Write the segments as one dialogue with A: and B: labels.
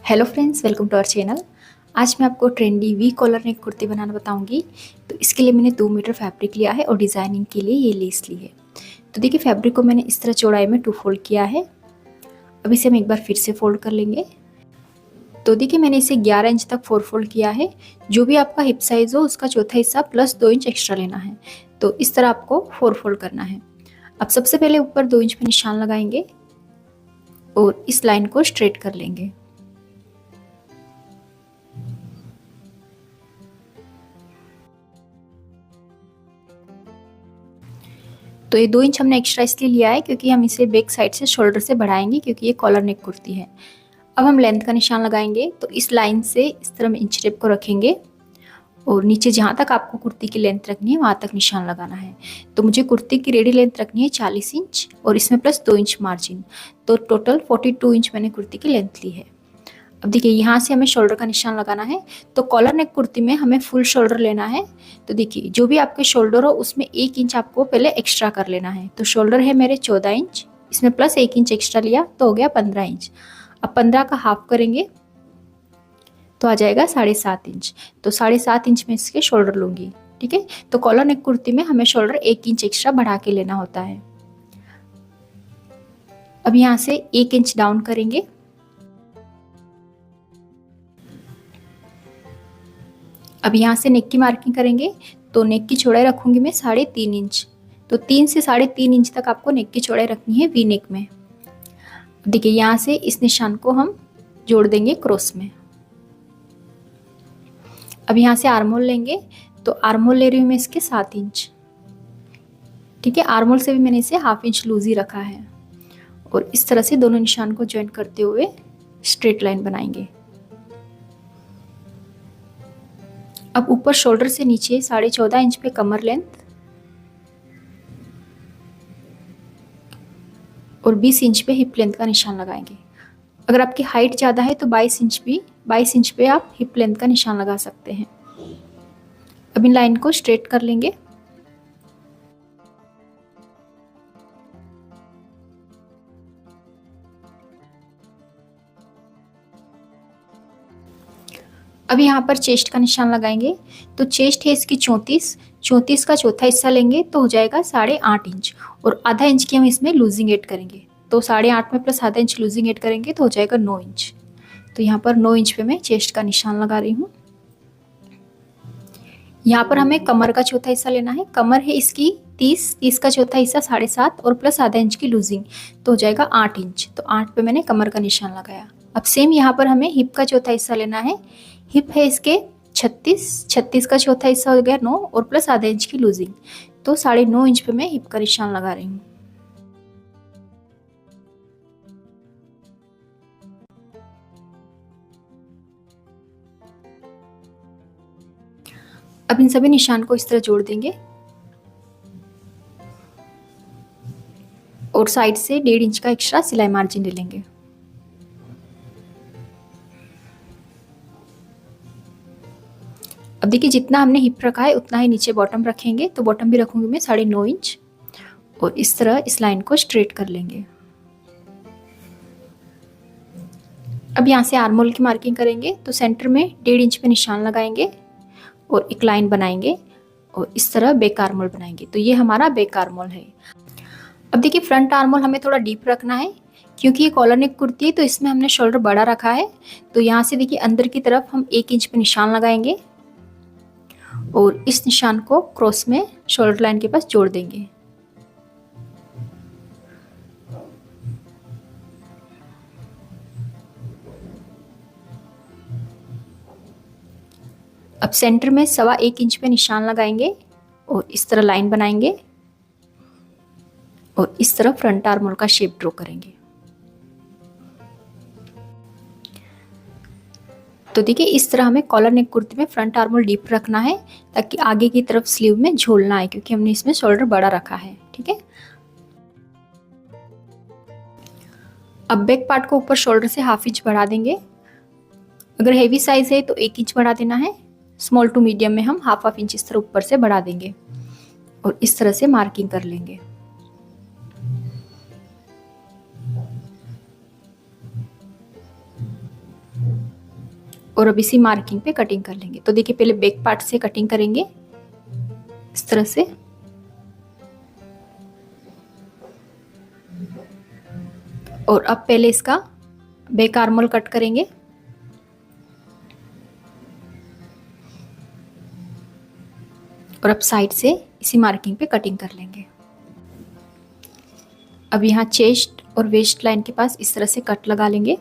A: Hello friends, welcome to our channel. आज मैं आपको trendy V collar neck kurti बनाना बताऊंगी। तो इसके लिए मैंने 2 मीटर फैब्रिक लिया है और डिज़ाइनिंग के लिए ये लेस ली है। तो देखिए, फैब्रिक को मैंने इस तरह चौड़ाई में 2 फोल्ड किया है। अब इसे हम एक बार फिर से फोल्ड कर लेंगे। तो देखिए, मैंने इसे 11 इंच तक 4 फोल्ड किया है। जो भी आपका हिप साइज़ हो उसका चौथा हिस्सा प्लस 2 इंच एक्स्ट्रा लेना है। तो इस तरह आपको 4 फोल्ड करना है। अब सबसे पहले ऊपर 2 इंच पे निशान लगाएंगे और इस लाइन को स्ट्रेट कर लेंगे। तो ये 2 इंच हमने एक्स्ट्रा इसलिए लिया है क्योंकि हम इसे बैक साइड से शोल्डर से बढ़ाएंगे, क्योंकि ये कॉलर नेक कुर्ती है। अब हम लेंथ का निशान लगाएंगे। तो इस लाइन से इस तरह में इंच टेप को रखेंगे और नीचे जहाँ तक आपको कुर्ती की लेंथ रखनी है वहाँ तक निशान लगाना है। तो मुझे कुर्ती की रेडी लेंथ रखनी है 40 इंच और इसमें प्लस 2 इंच मार्जिन। तो टोटल 42 इंच मैंने कुर्ती की लेंथ ली है। अब देखिए, यहाँ से हमें शोल्डर का निशान लगाना है। तो कॉलर नेक कुर्ती में हमें फुल शोल्डर लेना है। तो देखिए, जो भी आपके शोल्डर हो उसमें 1 इंच आपको पहले एक्स्ट्रा कर लेना है। तो शोल्डर है मेरे 14 इंच, इसमें प्लस 1 इंच एक्स्ट्रा लिया तो हो गया 15 इंच। अब 15 का हाफ करेंगे तो आ जाएगा 7.5 इंच। तो 7.5 इंच में इसके शोल्डर लूंगी। ठीक है, तो कॉलर नेक कुर्ती में हमें शोल्डर 1 इंच एक्स्ट्रा बढ़ा के लेना होता है। अब यहाँ से 1 इंच डाउन करेंगे। अब यहाँ से नेक की मार्किंग करेंगे। तो नेक की चौड़ाई रखूंगी मैं 3.5 इंच। तो 3 से 3.5 इंच तक आपको नेक की चौड़ाई रखनी है वी नेक में। देखिए, यहाँ से इस निशान को हम जोड़ देंगे क्रॉस में। अब यहाँ से आर्महोल लेंगे। तो आर्महोल ले रही हूँ मैं इसके 7 इंच। ठीक है, आर्महोल से भी मैंने इसे हाफ इंच लूज ही रखा है। और इस तरह से दोनों निशान को ज्वाइन करते हुए स्ट्रेट लाइन बनाएंगे। अब ऊपर शोल्डर से नीचे 14.5 इंच पे कमर लेंथ और 20 इंच पे हिप लेंथ का निशान लगाएंगे। अगर आपकी हाइट ज़्यादा है तो 22 इंच पे आप हिप लेंथ का निशान लगा सकते हैं। अब इन लाइन को स्ट्रेट कर लेंगे। अब यहाँ पर चेस्ट का निशान लगाएंगे। तो चेस्ट है इसकी 34 का चौथा हिस्सा लेंगे तो हो जाएगा 8.5 इंच और आधा इंच की हम इसमें लूजिंग ऐड करेंगे। तो 8.5 में प्लस आधा इंच लूजिंग ऐड करेंगे तो हो जाएगा 9 इंच। तो यहाँ पर 9 इंच पे मैं चेस्ट का निशान लगा रही हूँ। यहाँ पर हमें कमर का चौथा हिस्सा लेना है। कमर है इसकी 30 का चौथा हिस्सा 7.5 और प्लस आधा इंच की लूजिंग तो हो जाएगा 8 इंच। तो 8 पे मैंने कमर का निशान लगाया। अब सेम यहाँ पर हमें हिप का चौथा हिस्सा लेना है। हिप है इसके 36 का चौथा हिस्सा हो गया 9 और प्लस आधा इंच की लूजिंग। तो 9.5 इंच पे मैं हिप का निशान लगा रही हूँ। अब इन सभी निशान को इस तरह जोड़ देंगे और साइड से 1.5 इंच का एक्स्ट्रा सिलाई मार्जिन ले लेंगे। अब देखिए, जितना हमने हिप रखा है उतना ही नीचे बॉटम रखेंगे। तो बॉटम भी रखूंगी मैं 9.5 इंच और इस तरह इस लाइन को स्ट्रेट कर लेंगे। अब यहाँ से आर्महोल की मार्किंग करेंगे। तो सेंटर में 1.5 इंच पे निशान लगाएंगे और एक लाइन बनाएंगे और इस तरह बैक आर्महोल बनाएंगे। तो ये हमारा बैक आर्महोल है। अब देखिए, फ्रंट आर्महोल हमें थोड़ा डीप रखना है क्योंकि ये कॉलर नेक कुर्ती है तो इसमें हमने शोल्डर बड़ा रखा है। तो यहाँ से देखिए, अंदर की तरफ हम 1 इंच पे निशान लगाएंगे और इस निशान को क्रॉस में शोल्डर लाइन के पास जोड़ देंगे। अब सेंटर में 1.25 इंच पे निशान लगाएंगे और इस तरह लाइन बनाएंगे और इस तरह फ्रंट आर्महोल का शेप ड्रॉ करेंगे। तो देखिए, इस तरह हमें कॉलर नेक कुर्ती में फ्रंट आर्महोल डीप रखना है ताकि आगे की तरफ स्लीव में झोल ना आए, क्योंकि हमने इसमें शोल्डर बड़ा रखा है। ठीक है, अब बैक पार्ट को ऊपर शोल्डर से हाफ इंच बढ़ा देंगे। अगर हेवी साइज है तो 1 इंच बढ़ा देना है। स्मॉल टू मीडियम में हम हाफ इंच इस तरह ऊपर से बढ़ा देंगे और इस तरह से मार्किंग कर लेंगे। और अब इसी मार्किंग पे कटिंग कर लेंगे। तो देखिए पहले बैक पार्ट से कटिंग करेंगे इस तरह से, और अब पहले इसका बैक आर्मोल कट करेंगे। और अब साइड से इसी मार्किंग पे कटिंग कर लेंगे। अब यहाँ चेस्ट और वेस्ट लाइन के पास इस तरह से कट लगा लेंगे,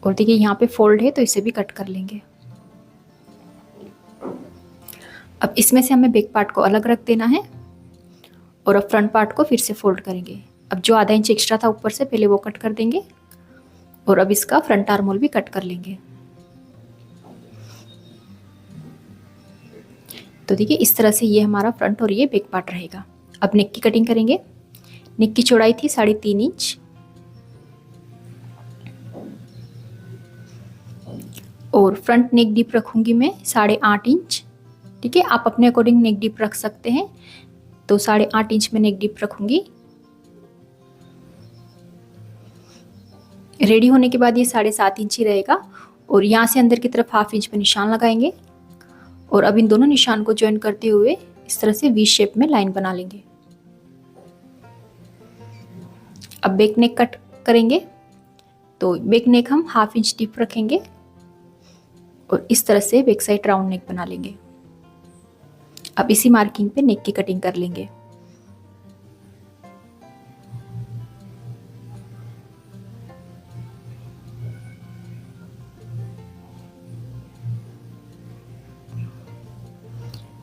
A: और देखिए यहाँ पे फोल्ड है तो इसे भी कट कर लेंगे। अब इसमें से हमें बैक पार्ट को अलग रख देना है, और अब फ्रंट पार्ट को फिर से फोल्ड करेंगे। अब जो आधा इंच एक्स्ट्रा था ऊपर से पहले वो कट कर देंगे, और अब इसका फ्रंट आर्मोल भी कट कर लेंगे। तो देखिए इस तरह से ये हमारा फ्रंट और ये बैक पार्ट रहेगा। अब नेक की कटिंग करेंगे। नेक की चौड़ाई थी 3.5 इंच, और फ्रंट नेक डीप रखूंगी मैं 8.5 इंच। ठीक है, आप अपने अकॉर्डिंग नेक डीप रख सकते हैं। तो 8.5 इंच में नेक डीप रखूंगी। रेडी होने के बाद ये 7.5 इंच ही रहेगा, और यहाँ से अंदर की तरफ 1/2 इंच पे निशान लगाएंगे, और अब इन दोनों निशान को ज्वाइन करते हुए इस तरह से वी शेप में लाइन बना लेंगे। अब बैक नेक कट करेंगे। तो बैक नेक हम 1/2 इंच डीप रखेंगे, और इस तरह से बैक साइड राउंड नेक बना लेंगे। अब इसी मार्किंग पे नेक की कटिंग कर लेंगे।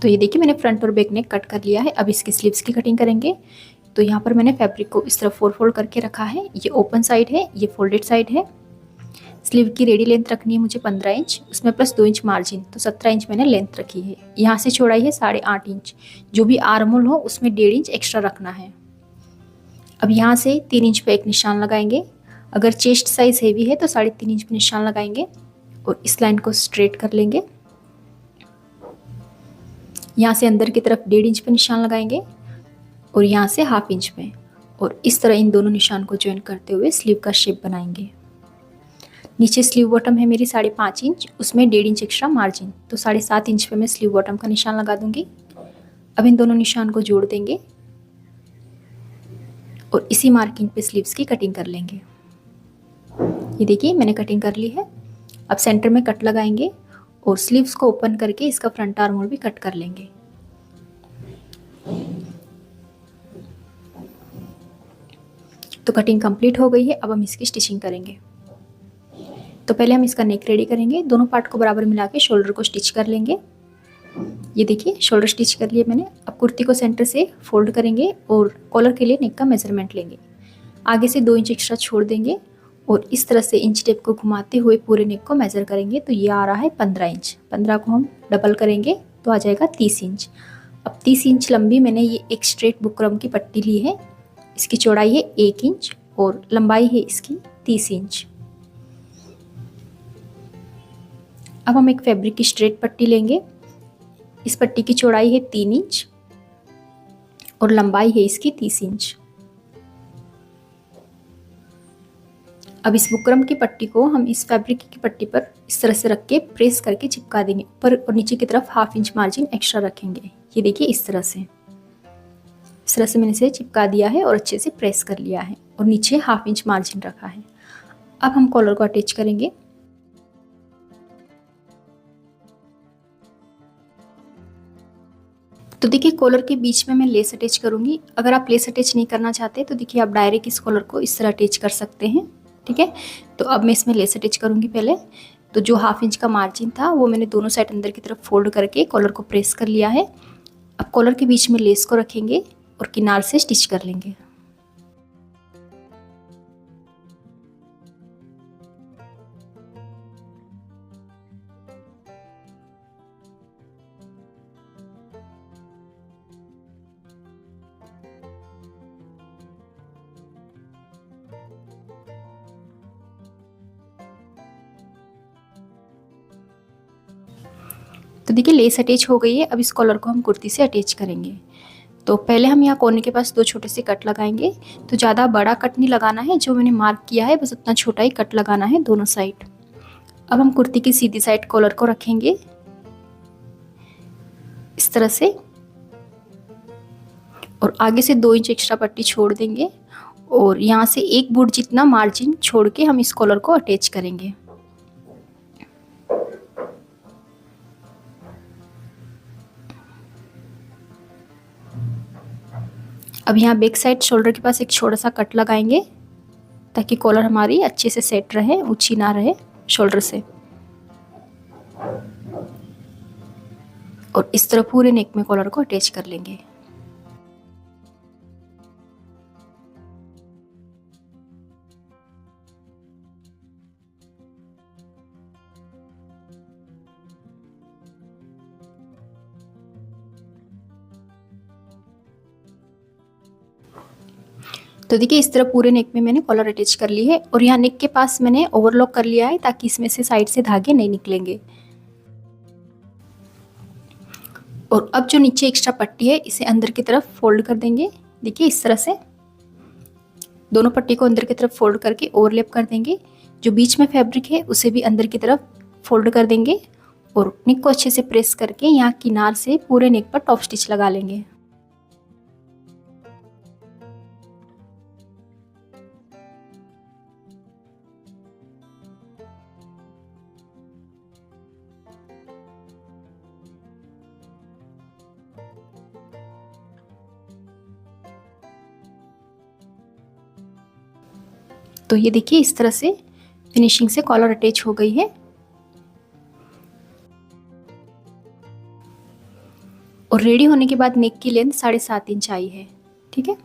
A: तो ये देखिए मैंने फ्रंट और बैक नेक कट कर लिया है। अब इसकी स्लीव्स की कटिंग करेंगे। तो यहाँ पर मैंने फैब्रिक को इस तरह 4 फोल्ड करके रखा है। ये ओपन साइड है, ये फोल्डेड साइड है। स्लीव की रेडी लेंथ रखनी है मुझे 15 इंच, उसमें प्लस 2 इंच मार्जिन, तो 17 इंच मैंने लेंथ रखी है। यहाँ से चौड़ाई है 8.5 इंच। जो भी आर्म होल हो उसमें 1.5 इंच एक्स्ट्रा रखना है। अब यहाँ से 3 इंच पे एक निशान लगाएंगे। अगर चेस्ट साइज हेवी है तो 3.5 इंच पे निशान लगाएंगे, और इस लाइन को स्ट्रेट कर लेंगे। यहाँ से अंदर की तरफ 1.5 इंच पे निशान लगाएंगे, और यहाँ से 1/2 इंच पे, और इस तरह इन दोनों निशान को ज्वाइन करते हुए स्लीव का शेप बनाएंगे। नीचे स्लीव बॉटम है मेरी 5.5 इंच, उसमें 1.5 इंच एक्स्ट्रा मार्जिन, तो 7.5 इंच पे मैं स्लीव बॉटम का निशान लगा दूंगी। अब इन दोनों निशान को जोड़ देंगे, और इसी मार्किंग पे स्लीव्स की कटिंग कर लेंगे। ये देखिए मैंने कटिंग कर ली है। अब सेंटर में कट लगाएंगे, और स्लीव्स को ओपन करके इसका फ्रंट आर्म होल भी कट कर लेंगे। तो कटिंग कंप्लीट हो गई है। अब हम इसकी स्टिचिंग करेंगे। तो पहले हम इसका नेक रेडी करेंगे। दोनों पार्ट को बराबर मिला के शोल्डर को स्टिच कर लेंगे। ये देखिए शोल्डर स्टिच कर लिए मैंने। अब कुर्ती को सेंटर से फोल्ड करेंगे, और कॉलर के लिए नेक का मेजरमेंट लेंगे। आगे से 2 इंच एक्स्ट्रा छोड़ देंगे, और इस तरह से इंच टेप को घुमाते हुए पूरे नेक को मेजर करेंगे। तो ये आ रहा है 15 इंच। 15 को हम डबल करेंगे तो आ जाएगा 30 इंच। अब 30 इंच लंबी मैंने ये एक स्ट्रेट बुकरम की पट्टी ली है। इसकी चौड़ाई है 1 इंच, और लंबाई है इसकी 30 इंच। अब हम एक फैब्रिक की स्ट्रेट पट्टी लेंगे। इस पट्टी की चौड़ाई है 3 इंच, और लंबाई है इसकी 30 इंच। अब इस बुकरम की पट्टी को हम इस फैब्रिक की पट्टी पर इस तरह से रख के प्रेस करके चिपका देंगे। ऊपर और नीचे की तरफ 1/2 इंच मार्जिन एक्स्ट्रा रखेंगे। ये देखिए इस तरह से मैंने इसे चिपका दिया है और अच्छे से प्रेस कर लिया है, और नीचे 1/2 इंच मार्जिन रखा है। अब हम कॉलर को अटैच करेंगे। तो देखिए कॉलर के बीच में मैं लेस अटैच करूंगी। अगर आप लेस अटैच नहीं करना चाहते तो देखिए आप डायरेक्ट इस कॉलर को इस तरह अटैच कर सकते हैं। ठीक है, तो अब मैं इसमें लेस अटैच करूंगी। पहले तो जो 1/2 इंच का मार्जिन था वो मैंने दोनों साइड अंदर की तरफ फोल्ड करके कॉलर को प्रेस कर लिया है। अब कॉलर के बीच में लेस को रखेंगे और किनार से स्टिच कर लेंगे। तो देखिए लेस अटैच हो गई है। अब इस कॉलर को हम कुर्ती से अटैच करेंगे। तो पहले हम यहाँ कोने के पास 2 छोटे से कट लगाएंगे। तो ज़्यादा बड़ा कट नहीं लगाना है, जो मैंने मार्क किया है बस उतना छोटा ही कट लगाना है दोनों साइड। अब हम कुर्ती की सीधी साइड कॉलर को रखेंगे इस तरह से, और आगे से 2 इंच एक्स्ट्रा पट्टी छोड़ देंगे और यहाँ से 1 बूट जितना मार्जिन छोड़ के हम इस कॉलर को अटैच करेंगे। अब यहाँ बैक साइड शोल्डर के पास एक छोटा सा कट लगाएंगे ताकि कॉलर हमारी अच्छे से सेट रहे, ऊंची ना रहे शोल्डर से। और इस तरह पूरे नेक में कॉलर को अटैच कर लेंगे। तो देखिए इस तरह पूरे नेक में मैंने कॉलर अटैच कर ली है और यहाँ नेक के पास मैंने ओवरलॉक कर लिया है ताकि इसमें से साइड से धागे नहीं निकलेंगे। और अब जो नीचे एक्स्ट्रा पट्टी है इसे अंदर की तरफ फोल्ड कर देंगे। देखिए इस तरह से दोनों पट्टी को अंदर की तरफ फोल्ड करके ओवरलैप कर देंगे। जो बीच में फैब्रिक है उसे भी अंदर की तरफ फोल्ड कर देंगे और नेक को अच्छे से प्रेस करके यहाँ किनार से पूरे नेक पर टॉप स्टिच लगा लेंगे। तो ये देखिए इस तरह से फिनिशिंग से कॉलर अटैच हो गई है। और रेडी होने के बाद नेक की लेंथ 7.5 इंच आई है। ठीक है,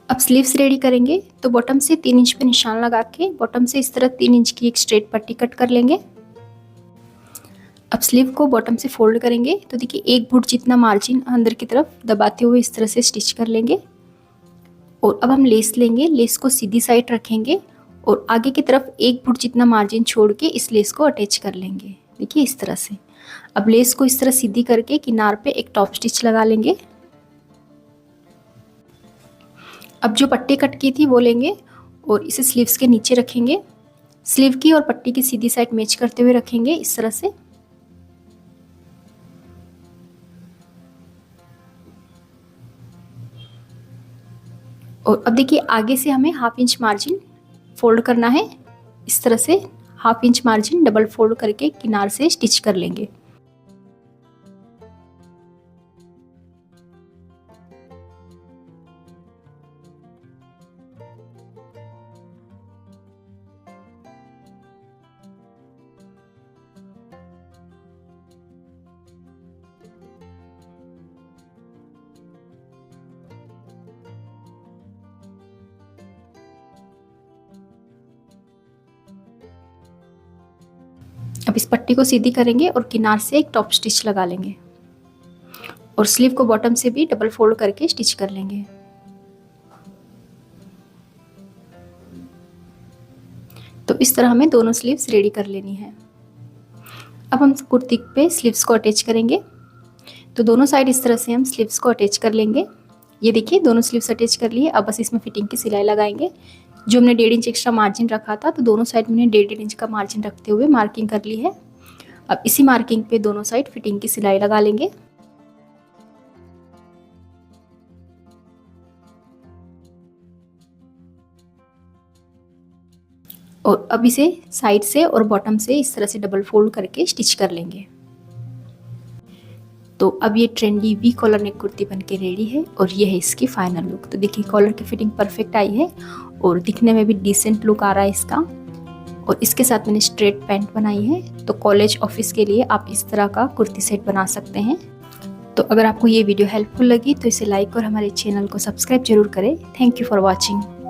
A: अब स्लीव्स रेडी करेंगे। तो बॉटम से 3 इंच पे निशान लगा के बॉटम से इस तरह 3 इंच की एक स्ट्रेट पट्टी कट कर लेंगे। अब स्लीव को बॉटम से फोल्ड करेंगे। तो देखिए 1 बूट जितना मार्जिन अंदर की तरफ दबाते हुए इस तरह से स्टिच कर लेंगे। और अब हम लेस लेंगे, लेस को सीधी साइड रखेंगे और आगे की तरफ 1 फुट जितना मार्जिन छोड़ के इस लेस को अटैच कर लेंगे। देखिए इस तरह से। अब लेस को इस तरह सीधी करके किनार पे एक टॉप स्टिच लगा लेंगे। अब जो पट्टी कट की थी वो लेंगे और इसे स्लीव्स के नीचे रखेंगे। स्लीव की और पट्टी की सीधी साइड मैच करते हुए रखेंगे इस तरह से। और अब देखिए आगे से हमें 1/2 इंच मार्जिन फोल्ड करना है। इस तरह से 1/2 इंच मार्जिन डबल फोल्ड करके किनार से स्टिच कर लेंगे। अब इस पट्टी को सीधी करेंगे और किनार से एक टॉप स्टिच लगा लेंगे और स्लीव को बॉटम से भी डबल फोल्ड करके स्टिच कर लेंगे। तो इस तरह हमें दोनों स्लीव्स रेडी कर लेनी है। अब हम कुर्ती पे स्लीव्स को अटैच करेंगे। तो दोनों साइड इस तरह से हम स्लीव्स को अटैच कर लेंगे। ये देखिए दोनों स्लीव्स अटैच कर लिए। अब बस इसमें फिटिंग की सिलाई लगाएंगे। जो हमने 1.5 इंच एक्स्ट्रा मार्जिन रखा था तो दोनों साइड मैंने 1.5 इंच का मार्जिन रखते हुए मार्किंग कर ली है। अब इसी मार्किंग पे दोनों साइड फिटिंग की सिलाई लगा लेंगे। और अब इसे साइड से और बॉटम से इस तरह से डबल फोल्ड करके स्टिच कर लेंगे। तो अब ये trendy V collar neck kurti बनके रेडी है और ये है इसकी फाइनल लुक। तो देखिए कॉलर की फिटिंग परफेक्ट आई है और दिखने में भी डिसेंट लुक आ रहा है इसका। और इसके साथ मैंने स्ट्रेट पैंट बनाई है। तो कॉलेज ऑफिस के लिए आप इस तरह का कुर्ती सेट बना सकते हैं। तो अगर आपको ये वीडियो हेल्पफुल लगी तो इसे लाइक और हमारे चैनल को सब्सक्राइब जरूर करें। Thank you for watching.